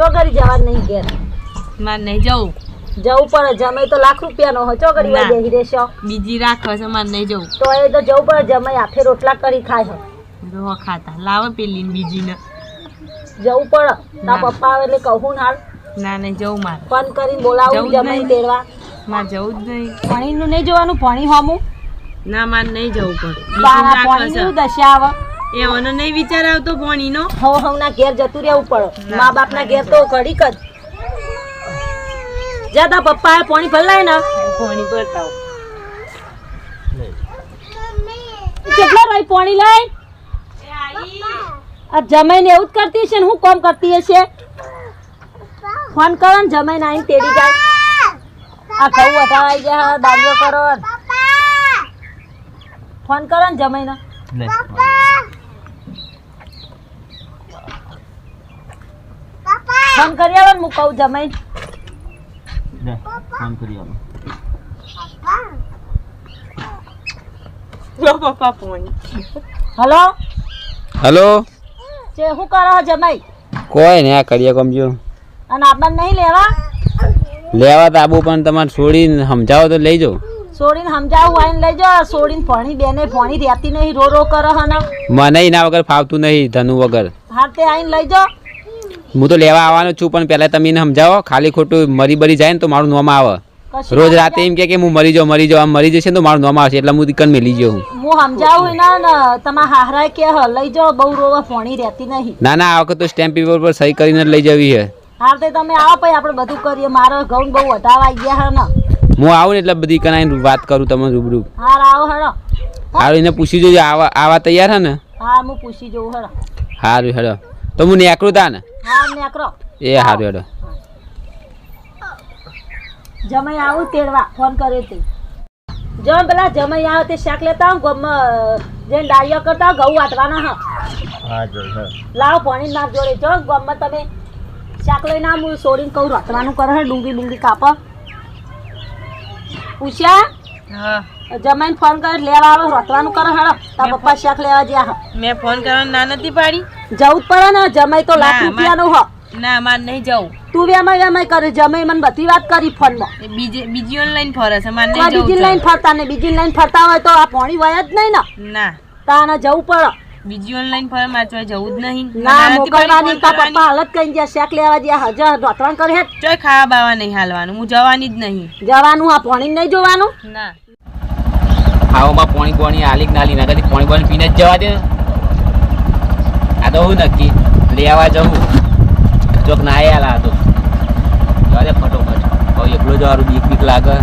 ચોગરી જવાનું નહીં ઘેર મારે નહીં જવું પડે જમાઈ તો લાખ રૂપિયાનો હોય ચોગરી ના. બેહી રહેશો બીજી રાખો છે મારે નહીં જવું તો એ તો જવું પડે જમાઈ હાથે રોટલા કરી ખાય રો ખાતા લાવો પેલી ને બીજી ને જવું પડે ના. તાર પપ્પા આવે એટલે કહું ને હાલ ના નહીં જવું મારે ફોન કરીને બોલાવું જવું જ જમાઈ નહીં. તેડવા મારે જવું જ નહીં પાણીનું નહીં જોવાનું પાણી હોમું ના મારે નહીં જવું પડે તારા બીજી પાણીની રાખો દશા આવે છે એ મને નહીં વિચાર આવતો ભણીનો હવ ના ઘેર જતું રહેવું પડે ના. મા બાપના ઘેર તો ઘડીક જ જા તાર પપ્પા પાણી ભરલાય ને ભણી બતાવો કેટલા ભાઈ પાણી લાય આ જમાઈને એવું જ કરતી હશે ને હું કોમ કરતી હશે ફોન કરો ને જમાઈને આવીને તેડી જાય આ ઘઉં વધારાઈ જાય દાંડિયો કરો ને. ફોન કરો ને જમાઈને ફોન કરી આવો ને હું કહું જમાઈને ફોન કરી આલો લો પપ્પા ભણી હલો હેલો જે શું કરો છો જમાઈ કોઈ ને આ કરીએ કમજો અને આપણને નહીં લેવા લેવા તો આબુ પણ તમારે છોડીને સમજાવો તો લઈ જાઓ સોડીને સમજાવું આવીને લઈ જાઓ સોડીને ભણી બેને ભણી રહેતી નહીં રો રો કરો હને મને એના વગર ફાવતું નહીં ધનુ વગર હા તે આવીને લઈ જાઓ હું તો લેવા આવવાનો છું પણ પહેલા તમે એને સમજાવો ખાલી ખોટું મરી બરી જાય ને તો મારું નામ આવે કશું રોજ ના રાતે એમ કે હું મરી જાઉં આમ મરી જશે ને તો મારું નામ આવશે એટલે હું દીકન મેલી જાઉં હું સમજાવું એના ને તમારા હાહરાએ કે લઈ જાઓ બહુ રોવા ભણી રહેતી નહીં ના ના આ વખત તો સ્ટેમ્પ પેપર પર સહી કરીને જ લઈ જવી છે હાર તે તમે આવો પછી આપણે બધું કરીએ મારા ઘઉં બહુ વધાવા આવી ગયા હે ને હું આવું ને એટલે બધી કનાઈને વાત કરું તમે રૂબરૂ હાર આવો હેડો સારું એને પૂછી જોજો આવા તૈયાર હે ને હા હું પૂછી જોઉં હેડો સારું હેડો તો હું નેકરું તા ને હા નેકરો એ સારું હેડો જમાઈ આવું તેડવા ફોન કર્યો તે જો પેલા જમાઈ આવે તે શાક લેતા આવું ગમમાં જઈને ડાળીઓ કરતા આવો, ઘઉં વાટવાના હા લાવો પાણી નાખ જોડે જો ગમમાં તમે શાક લઈને આવો હું સોડીને કહું રોટવાનું કરે હે ડુંગળી કાપો પૂછ્યા હા જમાઈને ફોન કરે લેવા આવે રોટવાનું કરે હેડો તાર પપ્પા શાક લેવા જ્યાં હા મેં ફોન કરવાનો ના નથી પાડી જવું જ પડે ને જમાઈ તો લાખ ના, રૂપિયાનો હો ના મારે નહીં જવું તું વેમાઈ કરે જમાઈ મને બધી વાત કરી ફોનમાં એ બીજી ઓનલાઈન ફરે છે મારે તો નહીં બીજી જવું લાઈન ફરતા ને બીજી લાઈન ફરતા હોય તો આ પાણી વયા જ નહીં ને ના તાને જવું પડે બીજી ઓનલાઈન ફરે મારે ચોય જવું જ નહીં ના મને નથી પાડી મોકલવાની ફોન તાર કરવાની. પપ્પા હાલત કઈ ગયા શાક લેવા જ્યાં હજાર રોટવાનું કરે હે ચોય ખાવા બાવા નહીં હાલવાનું હું જવાની જ નહીં જવાનું આ પાણી નહીં જોવાનું ના ખાવામાં પોણી આલી ના આલી ના કદી પોણી પીને જ જવા દે ને. આ તો હું નક્કી લેવા જવું ચોક ના આયા તો જવા દે ફટોફટ હવે એકલો જવાનું બીક લાગે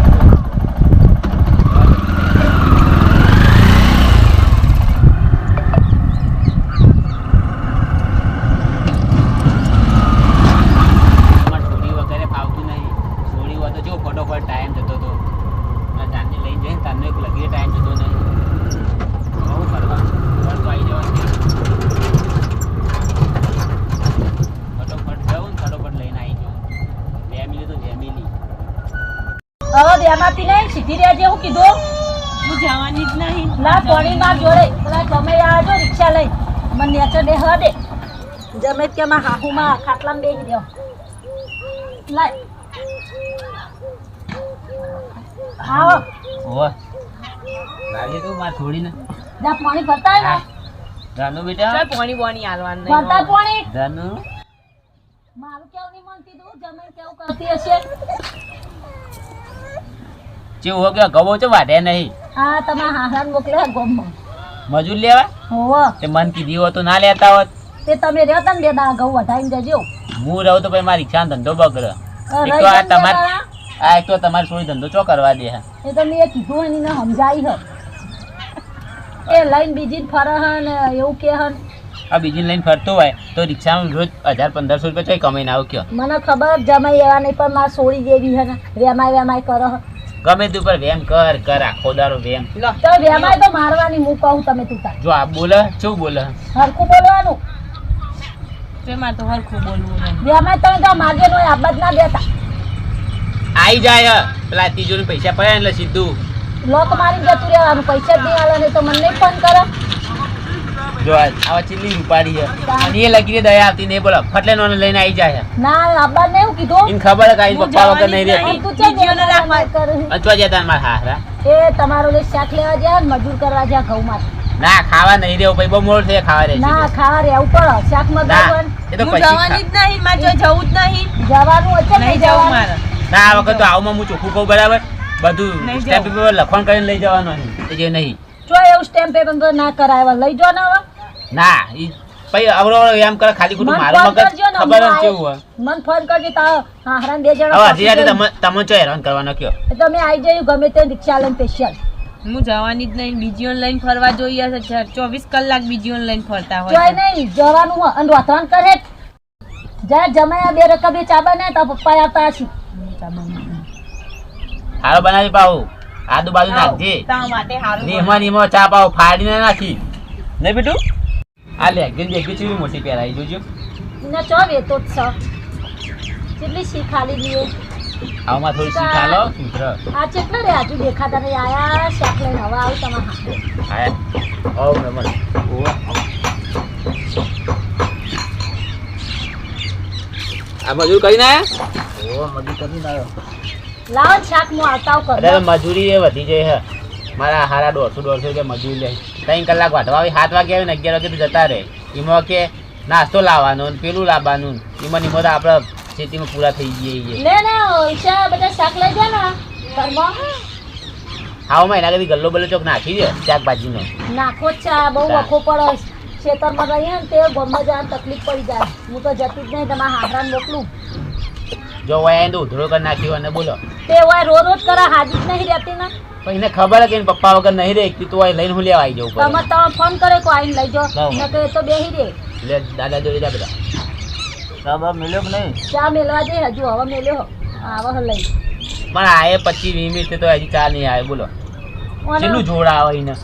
છોડી વગેરે ફાવતું નહીં છોડી હોય તો જો ફટોફટ ટાઈમ જતો હતો જાનને લઈને જઈને તારનો એક લગીને ટાઈમ જતો નહીં બહુ કરવાનું ઘર તો આવી જવાનું ફટોફટ જાઉં ને ફટોફટ લઈને આવી જાઉં ફેમિલી તો ફેમિલી હવે બેમાંથી નહીં સીધી રહેજે હું કીધું હું જવાની જ નહીં ના પાણી માં જોડે પેલા જમાઈ આવજો રિક્ષા લઈ મને નેચર દે હા દે જમે કે માં હાહુમાં ખાટલામાં બેસી દો લાય આવો ઓહ લાગે તું માર થોડીને જા પાણી ભરતા હોય ને જાનુ બેટા ચોય પોણી બોણી હાલવાનું ભરતા નહીં પાણી જાનુ મારું કેવું નહીં માનતી તું જમાઈ કેવું કરતી હશે જેવું હો કે ગવો છો વાઢે નહીં હા તમારા હાહરાને મોકલ્યા ગોમમાં મજૂર લેવા હોવો તે મન કીધી હોત તો ના લેતા હોત તે તમે રહ્યો તા ને બે દાડા ઘઉં વધારીને જજો હું રહું તો ભાઈ મારી રિક્ષાનો ધંધો બગડે એક તો આ તમારે આ એક તો તમારે થોડી ધંધો ચો કરવા દે હે એ તો મેં કીધું હોય ને એને સમજાઈ હ એ લઈને બીજી જ ફરે હે ને એવું કે હન આ બીજી લાઈન ફરતો હોય તો રિક્ષામાં રોજ 1000-1500 રૂપિયા ચોય કમાઈને આવું કયો મને ખબર જમાઈ એવા નહીં પણ મારે સોળી જેવી હે ને વેમાઈ કરો હે ગમે તું પર વેમ કર આખો દારો વેમ તો વેમાઈ તો મારવાની હું કહું તમે તું તાર જો આ બોલે શું બોલે હરખું બોલવાનું તેમાં તો હરખું બોલવું નહીં વેમાઈ તમે તો માગે નો આબાદ ના દેતા આઈ જાય પેલા તિજોરી પૈસા પડ્યા એટલે સીધું લોક મારી જતું રહેવાનું પૈસા જ નહીં આલે નહીં તો મને નહીં ફોન કરો જો આવા ચીલી રૂપાડી છે અને એ લગીને દયા આવતી નહીં બોલો ફટલે નોને લઈને આવી જાય ના આબા ને એવું કીધું એને ખબર કે આઈ પપ્પા વગર નહીં રહેતી તું ચાલ કરે અંચવા જતા મારા હારા એ તમારો લે શાક લેવા જાય ને મજૂર કરવા જાય ઘઉંમાં ના ખાવા નહીં દેવું ભાઈ બહુ મોડું થઈ ખાવા રહે ના ખાવા રહેવું પડે શાક મગાવવાનું એ તો હું પછી જવાની જ નહીં મારે જો જવું જ નહીં જવાનું હશે નહીં જવું મારે ના આ વખત તો આવમાં હું ચોખ્ખું કહું બરાબર બધું નહીં સ્ટેમ્પ જવું. પેપર લખણ કરીને લઈ જવાનું અહીં એ જે નહીં જો એવું સ્ટેમ્પ પેપર ના કરાય લઈ જો ને હવે ના ઈ પછી અવરો એમ કરે ખાલી ખોટું મન મારું ફોન મગજ કરજો ને, ખબર જ હું કેવું હોય મન ફોન કરજે તા હાહરાન બે જણા હવે હજી રાતે તમે ચો હેરાન કરવાનો કયો તમે આવી જઈ ગમે તે રિક્ષા લઈને સ્પેશિયલ હું જવાની જ નહીં બીજી ઓનલાઈન ફરવા જોઈએ છે 24 કલાક બીજી ઓનલાઈન ફરતા હોય જોઈ છે. નહીં જવાનું હોય અને રોતવાન કરે જ્યાં જમાયા બે રકબે ચાબા ને તો પપ્પા આવતા હશે હારો બનાવી પાવું આદુ બાજુ નાખજે તારા માટે હારું રીમા રીમા ચા પાવ ફાડીને નાખી નહીં બેટું આ લે ગંજી ચીવી મોટી પહેરાઈ જોજો ને ચો વેતો જ છે કેટલી શી ખાલી લીએ આમાં થોડી સી ખાલો સુધર આ કેટલા રે આજુ દેખાતા નહીં આયા શાક લઈને હવે આવું તમારા હાથે હા ઓ રમણ આ મજૂર કરીને આયા ઓ મજૂર કરીને આવ્યો લાવો ને શાક હું આવતા કર અરે મજૂરી એ વધી જાય હે મારા હારા 150 રૂપિયા મજૂરી લે 3 કલાક વાટવા આવી 7 વાગે આવે ને 11 વાગે તો જતા રહે એમાં કે નાસ્તો લાવવાનો ને પેલું લાવવાનું એમાં નિમો તો આપણે ખેતીમાં પૂરા થઈ જઈએ લે ને ઓછા બધા શાક લઈ જા ને ઘરમાં હાવમાં એના કદી ગલ્લો બલ્લો ચોક નાખી દે શાકભાજીનો નાખો જ છે આ બહુ વખો પડે ખેતરમાં રહીએ ને તે ગમે જવાની તકલીફ પડી જાય હું તો જતી જ નહીં તમારા હાથરાને મોકલું જો વયા તો ઉધડો કરી નાખ્યો અને બોલો તે હોય રોજ કરા હાજી જ નહીં રહેતી ને પણ એને ખબર કે એને પપ્પા વગર નહીં રહે તું અહીં લઈને હું લેવા આવી જવું તમે પડે તમે ફોન કરે કોઈ આવીને લઈ જાઓ લાવો. ન કે તો બેહી રે એટલે દાદા જોડે જા બધા સાબા મિલ્યો કે નહીં ચા મેલવા જઈ હજુ હવે મેલ્યો આવો લઈ પણ આ એ 25-20 મિનિટ તો હજી ચા નહીં આવે બોલો કેટલું જોડ આવે એને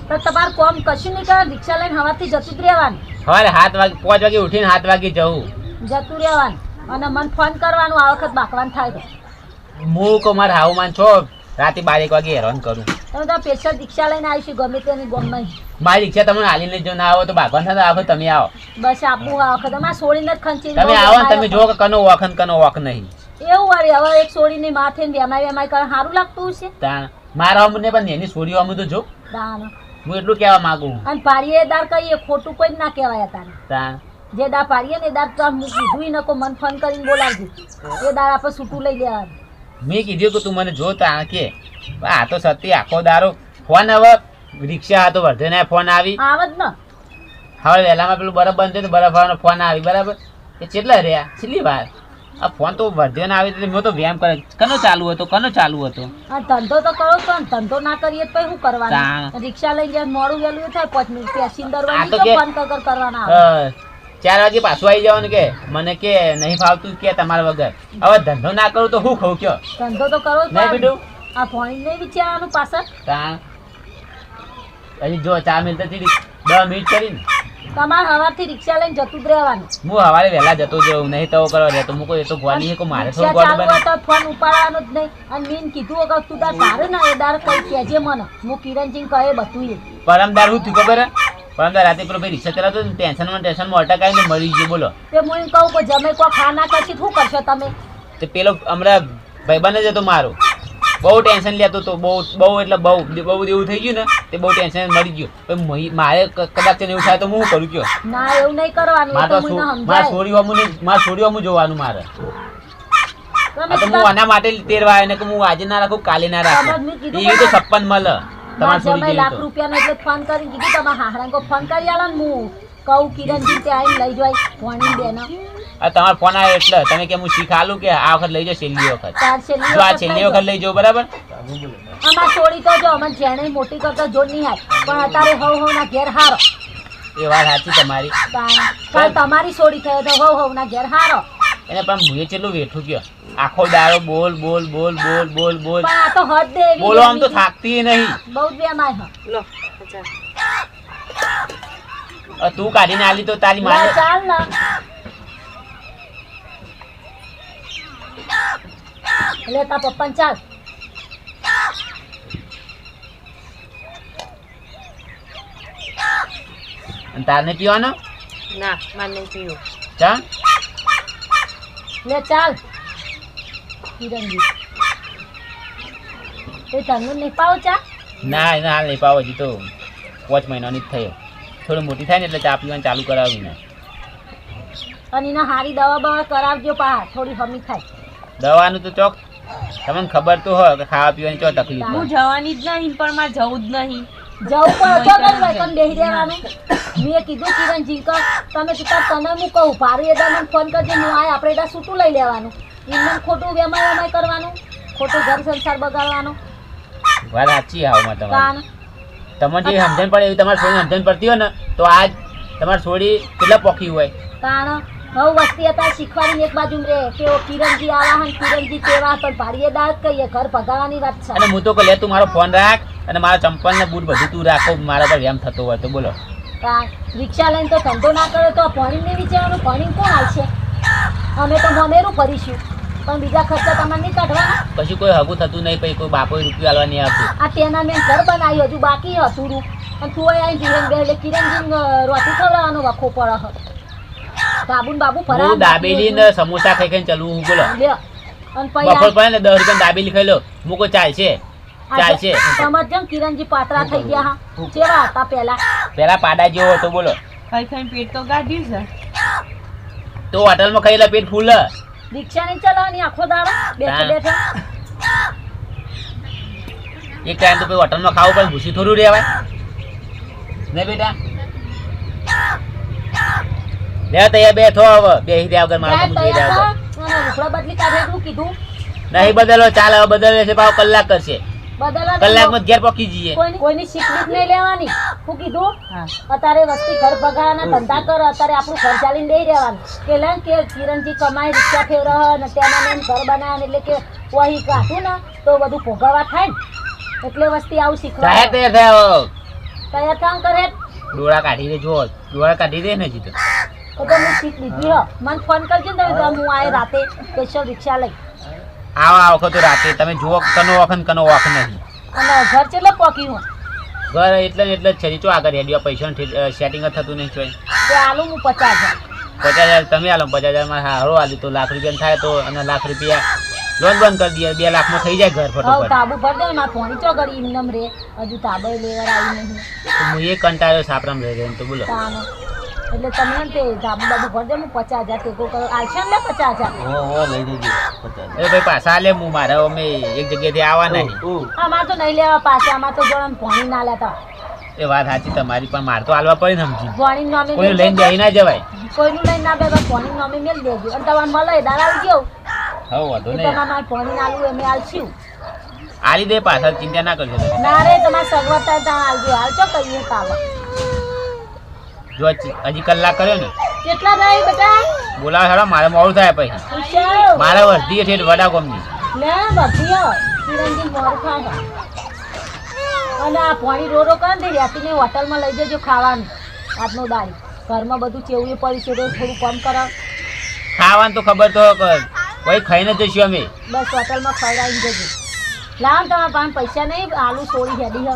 તો તમારે કોમ કશું નહીં કરે રિક્ષા લઈને હવાથી જતું જ રહેવાનું સવારે 7 વાગે 5 વાગે ઉઠીને 7 વાગે જવું જતું રહેવાનું અને મને ફોન કરવાનું આ વખત બાકવાનું થાય તો હું કહું મારા હાવમાન છો રાતે 12-1 વાગે હેરાન કરું તમે તો સ્પેશિયલ રિક્ષા લઈને આવીશું ગમે તેની ગમમાં મારી રિક્ષા તમને હાલીને જો ના આવો તો ભાગવાન થતા આવો તમે આવો બસ આપવું આ વખત અમારે છોડીને જ ખંચી તમે આવો ને તમે જો કે કનો વખન કનો વખ નહીં એવું વાળી હવે એક છોડીને માથે ને વેમાય કરે સારું લાગતું હશે તાણ મારા અમને પણ એની છોડીઓ અમું તો જો દાન હું એટલું કહેવા માંગુ અને પાડીએ દાર કહીએ ખોટું કોઈ જ ના કહેવાય તારે તાણ જે દાર પાડીએ ને એ દાર તો હું કીધું ય નકો મન ફોન કરીને બોલાવજો એ દાર આપણે છૂટું લઈ લેવાનું મેં કીધું કે તું મને જો તાણ કે આ તો સતી આખો દારો ફોન હવે રિક્ષા હતો વર્ધે ફોન આવી આવત ને હવે વહેલામાં પેલું બરફ બંધ થયું તો બરફ આવવાનો ફોન આવી બરાબર એ કેટલા રહ્યા છેલ્લી વાર આ ફોન તો વર્ધ્યો આવી તો મેં તો વ્યાયામ કરે કનો ચાલુ હતો આ ધંધો તો કરો છો ને ધંધો ના કરીએ તો શું કરવાનું તાણ. રિક્ષા લઈ જાય મોડું વહેલું થાય 5 મિનિટ પેસેન્જર આ તો વાળી કે- ફોન કર કરવાના આવે 4 વાગે પાછું આવી જવાનું કે મને કે નહીં ફાવતું કે તમારા વગર હવે ધંધો ના કરું તો હું ખઉં કયો ધંધો તો કરો જ નહીં બેટું આ ફોન નહીં વિચારવાનું પાછળ તાણ હજી જો ચા મિલતા હતી 10 મિનિટ કરીને તમારે સવારથી રિક્ષા લઈને જતું જ રહેવાનું હું સવારે વહેલા જતો જવું નહીં તો કરવા રહેતો હું કોઈ એ તો ભવાની કોઈ મારે રિક્ષા થોડું ચાલુ હોય ગોળ તો ફોન ઉપાડવાનો જ નહીં અને મેં કીધું વગર તું તાર સારું ને એ દાર કઈ કહેજે મને હું કિરણજી કહે બધું એ પરમદાર હું થયું ખબર હે? પરમદાર રાતે પેલો ભાઈ રિક્ષા ચલાવતો ટેન્શનમાં અટકાઈને મરી ગયો બોલો તે હું એમ કહું કે જમે કોઈ ખા ના કરશી શું કરશો તમે તે પેલો હમણાં ભાઈબંધ જ હતો મારો બહુ ટેન્શન લેતો હતો બહુ એટલે બહુ એવું થઈ ગયું ને તે બહુ ટેન્શન મરી ગયું પછી મારે કદાચ તેને એવું થાય તો હું શું કરું કયો ના એવું નહીં કરવાનું એ તો મને સમજાય મારે છોડી જોવાનું મારે તમે આ તો હું આના માટે તેરવા આવ્યો ને કે હું આજે ના રાખું કાલે ના રાખું તમે કીધું એ તો 56 મળે તમારે છોડી જમે જઈએ લાખ તો રૂપિયાનો એટલે ફોન કરીને કીધું તમારા હાહરાને કોઈ ફોન કરી આલો ને હું કહું કિરણજી તે આવીને લઈ જાય ભણી બેનો આ તમારો ફોન આવ્યો એટલે તમે કે હું શીખાલું કે આ વખત લઈ જાઓ છેલ્લી વખત તાર છેલ્લી જો આ વખત છેલ્લી લઈ વખત લઈ જાઓ બરાબર અમાર છોડી તો જો અમને જેણે મોટી કરતા જોડ નહીં હાય પણ અત્યારે હવ ના ઘેર હારો એ વાત સાચી તમારી કાલ તમારી છોડી થયો તો હવ ના ઘેર હારો એને પણ મુએ કેટલું વેઠું કયો આખો દાડો બોલ બોલ બોલ બોલ બોલ બોલ પણ આ તો હદ દે એવી બોલો આમ તો એવી. થાકતી નહીં બહુ જ બેમાય હ લો અચ્છા. હવે તું કાઢીને આલી તો તારી લે માને ચાલ ને લે તા પપ્પાને ચાલ અને તારને પીવાનો ના મારે નહીં પીવું. ચા લે ચાલ કિરણજી એ તને નહીં પાવ ચા ના એના હાલ નહીં પાવો હજી તો 5 મહિનાની જ થયો. થોડી મોટી થાય ને એટલે ચા પીવાનું ચાલુ કરાવ્યું ને. અને એના હારી દવા બવા કરાવજો પા થોડી હમી થાય. દવાનું તો ચોક તમને ખબર તો હોય કે ખાવા પીવાની ચો તકલીફ હું હોય. જવાની જ નહીં પણ મારે જવું જ નહીં. જવું પણ છો કઈ ભાઈ તને બેસી રહેવાનું. મેં કીધું કિરણજી કે તમે સીધા તને હું કહું ભારી એદા મને ફોન કરજે હું આ આપણે એદા છૂટું લઈ લેવાનું. એમને ખોટું વેમાય કરવાનું, ખોટું ઘર સંસાર બગાડવાનો. વાત સાચી આવમાં તમારી. કાન તમને જે સમજણ પડે એવી તમારે છોડી સમજણ પડતી હોય ને તો આજ તમારી છોડી કેટલા પોખી હોય. કાણ હવે વસ્તી હતા શીખવાની એક બાજુ રે કે ઓ કિરણજી આવા હન કિરણજી કેવા પણ ભારીએ દાળ કહીએ ઘર ભગાવાની વાત છે. અને હું તો કહું લે તું મારો ફોન રાખ અને મારા ચંપલ ને બૂટ બધું તું રાખો મારા પર એમ થતો હોય તો બોલો. કાણ રિક્ષા લઈને તો ધંધો ના કરે તો ભણી નહીં વિચારવાનું ભણી કોણ આવશે? અમે તો મમેરું ફરીશું પણ બીજા ખર્ચા તમારે નહીં કાઢવાના. પછી કોઈ હગું થતું નહીં પછી કોઈ બાપો રૂપિયા આલવા નહીં આવતું. આ તેના મેં ઘર બનાવ્યું હજુ બાકી હતું અને તું અહીં કિરણ બે એટલે કિરણજી રોટી ખવડાવવાનો વખો પડે હ. બાબુ ને બાબુ હું ફરાવ દાબેલી ને સમોસા ખાઈ ખાઈને ચલવું હું બોલો. લ્યો અને બપોર પછી પડે ને 10 રૂપિયા દાબેલી ખાઈ લો મૂકો ચાલશે ચાલશે. સમજજો ને કિરણજી પાતળા થઈ ગયા હા કેવા હતા પેલા. પેલા પાડા જેવો હતો બોલો. ખાઈ ખાઈને પેટ તો ગાઢ્યું છે. તો હોટલમાં ખાઈ લે પેટ ફૂલ. રિક્ષા નહીં ચલાવવાની આખો દાડો બેઠે બેઠે. એક ટાઈમ તો પછી હોટલમાં ખાવું પણ ભૂસી થોડું રહેવાય ને બેટા. લે તૈયાર બેઠો હવે બેસી રહ્યા વગર મારા ક્યાં બેસી રહ્યા તૈયાર વગર. થા? અને રૂખડા બદલી કાઢે એટલું કીધું નહીં બદલો ચાલ હવે બદલે છે પાછો કલાક કરશે. બદલવા કલાકમાં જ ઘેર પહોંચી જઈએ. કોઈની શીખવીજ નહીં લેવાની. શું કીધું? હા અત્યારે વસ્તી ઘર ભગાવાના ધંધા કર અત્યારે આપણું ઘર ચાલીને લઈ રહેવાનું કે લે કે કિરણજી કમાઈ રિક્ષા ફેરવ ને તેના મેં ઘર બનાવે એટલે કે વહી કાઢું ને તો બધું ભોગવવા થાય ને એટલે વસ્તી આવું શીખવા સાહેબ તૈયાર થયા હવે. તૈયાર કામ કરે ડોળા કાઢી દે જો ડોળા કાઢી દે ને જીતો. તો હું શીખ લીધી હો. મને ફોન કરજો ને તમે હું આ રાતે સ્પેશિયલ રિક્ષા લઈ આવા વખત તો રાતે તમે જુઓ કનો વખત કનો વખ નહીં. અને ઘર ચેટલે પોકી હું ઘર એટલે ને એટલે જ છે જો આગળ હેડ્યો પૈસા સેટિંગ જ થતું નહીં ચોય. તે આલું હું 50,000 50,000 તમે આલો 50,000 માં હારો આલી તો લાખ રૂપિયા થાય તો અને લાખ રૂપિયા લોન બંધ કરી દઈએ 2 લાખમાં થઈ જાય ઘર હવે ફટોફટ. તાબુ ભર દે મારા ફોન ચો ગળી ઇમનમ રે હજુ તાબે લેવર આવી નહીં તો હું એ કંટાળ્યો સાપરામ રહી રહ્યો તો બોલો. તાનો એટલે તમે એમ તે તાબુ બાબુ ભર દે હું 50,000 ટેકો કરો આલશે ને 50,000 લઈ જજો 50,000. એ ભાઈ પાછા લે હું મારે અમે એક જગ્યાએથી આવવા નહીં. આમાં તો નહીં લેવા પાછા આમાં તો જોડે ભણી ના લેતા એ વાત સાચી તમારી પણ મારે તો હાલવા પડે ને સમજી. ભણી નામે કોઈ લઈને જઈ ના જવાય. કોઈનું લઈને ના બે ભણી નામે મેલ દેજો અને તમારે મળે દાડા આવી ગયો હવે વાંધો નહીં તમારે મારે ભણી નાલું એમ આલશું આલી દે પાછા ચિંતા ના કરજો. ના રે તમારે સગવડતા ત્યાં આલજો હાલ ચો કહીએ કાવા જો હજી કલાક કર્યો ને કેટલા રહી બેટા બોલાવો હેડો મારે મોડું થાય પછી. પૂછાવ મારે વર્ધી ઠેઠ વડા ગમની. લે બધી કિરણજી મોર ખાય અને આ પાણી રોરો કર દે રાતીને હોટલમાં લઈ જજો ખાવાનું આજનો દાડી ઘરમાં બધું ચેવું પડી છે તો થોડું કમ કરાવ ખાવાનું તો ખબર તો કોઈ ખાઈને જઈશું અમે. બસ હોટલમાં ખવડાવી જજો લાવ તમારા પાસે પૈસા નહીં આલુ સોળી હેડી હ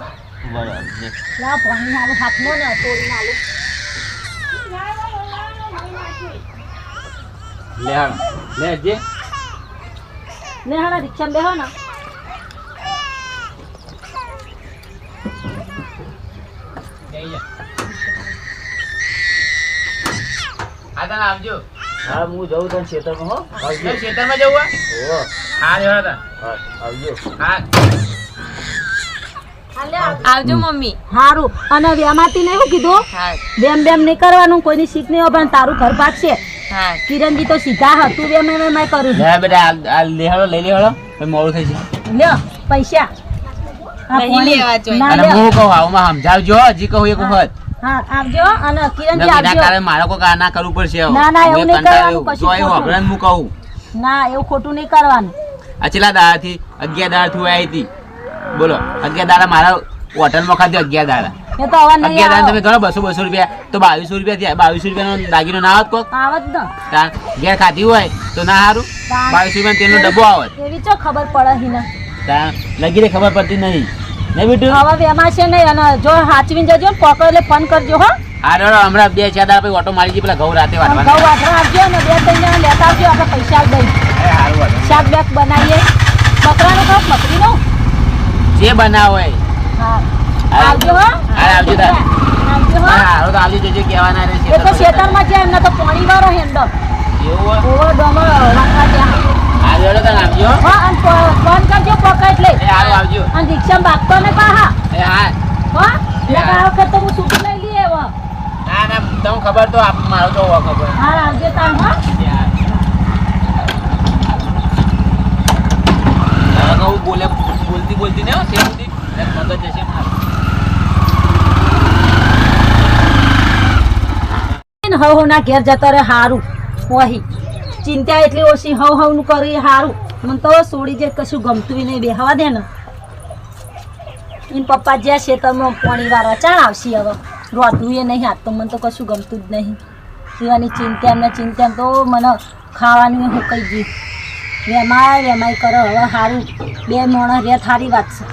લાવ પાણી આલુ હાથમાં ને સોળી આલુ લે હાલો લે જે ને હાડા રિક્ષામાં બેહો ને આ તને આવજો. હા હું જઉં તને ખેતરમાં હો આવજો ખેતરમાં જવું હોય? હો હા હેડો તા. હા આવજો હા આવજો મમ્મી. હારું અને વેમાતી ને એવું કીધું હા બેમ બેમ નહીં કરવાનું કોઈની શીખ નહીં પણ તારું ઘર પાકશે હા કિરણજી તો સીધા હતું બેમ એમ એમ કરું લે બેટા આ લે હેડો લઈ લે હેડો પછી મોડું થઈ જાય. લ્યો પૈસા આ નહીં પાણી. લેવા જોઈએ. ના, અને લ્યો. હું કહું આવું સમજાવજો હજી કહું એક વખત. હા આવજો અને કિરણજી એના આવજો કારણે મારે કોઈ આ ના કરવું પડશે હવે. ના, ના, એવું હું નહીં કંટાળ્યો. કરવાનું, કશું જો એવું ખોટું. હમણાં જ હું કહું ના એવું ખોટું નહીં કરવાનું આ છેલ્લા દાડાથી 11 દાડાથી આવી હતી બોલો 11 દાડા મારા હોટલમાં ખાધી 11 દાડા એ તો હવે 11 નહીં દાડા તમે આવો. ગણો 200 રૂપિયા તો 2200 રૂપિયા થયા 2200 રૂપિયાનો દાગીનો ના આવત કોક આવત ને તાર ઘેર ખાધી હોય તો ના સારું તાર. 2200 રૂપિયાનો તેલનો ડબ્બો આવત એવી ચો ખબર પડે હિને તાર લગીને ખબર પડતી નહીં ને બેટું હવે વેમાં છે નહીં અને જો હાચવીને જજો ને પોકો એટલે ફોન કરજો હો હા રેડો હમણાં 2-4 દાડા પછી ઓટો મારી જઈએ પેલા ઘઉં રાતે આમ વાટવાના. ઘઉં વાટવા આવજો ને 2-3 જણા લેતા આવજો આપણે પૈસા દઈ એ હારું વાટો. શાક બેક બનાવીએ બકરાનું ખાવ બકરીનું જે બનાવો હોય. હા હા. આવજો હો હા, આવજો તાર. આવજો હો હા હારું તો આવજો જોજો કહેવાના રે એ તો ખેતરમાં છે એમને તો પાણી વાળો હેંડો એવું હોય? ઓવો ડોમો વાટવા ત્યાં હા રેડો તને આવજો. હા અને ફોન કરજો પકડ લઈ એ હારું આવજો. અને રિક્ષામાં ભાગતો ને પાહા એ હા હો એટલે આ વખત તો હું છૂટી લઈ લઈએ હવે ના ના તમને ખબર તો મારો તો હોવા ખબર. હા આવજો તાર હો હવે કહું બોલતી ને હો સેવથી મદદ જશે મારે. હવ ના ઘેર જતો રે હારું વહી ચિંતા એટલી ઓછી હવ નું કરી હારું મને તો છોડી જે કશું ગમતું નહીં બેહવા દે ને એન પપ્પા જ્યાં ખેતરમાં પાણી વાળવા ચાલ આવશે હવે રોતું એ નહીં હાથ તો મને તો કશું ગમતું જ નહીં પીવાની ચિંતા તો મને ખાવાનું હું કહી ગઈ વેમાય કરે હવે હારું 2 માણસ રે થારી વાત છે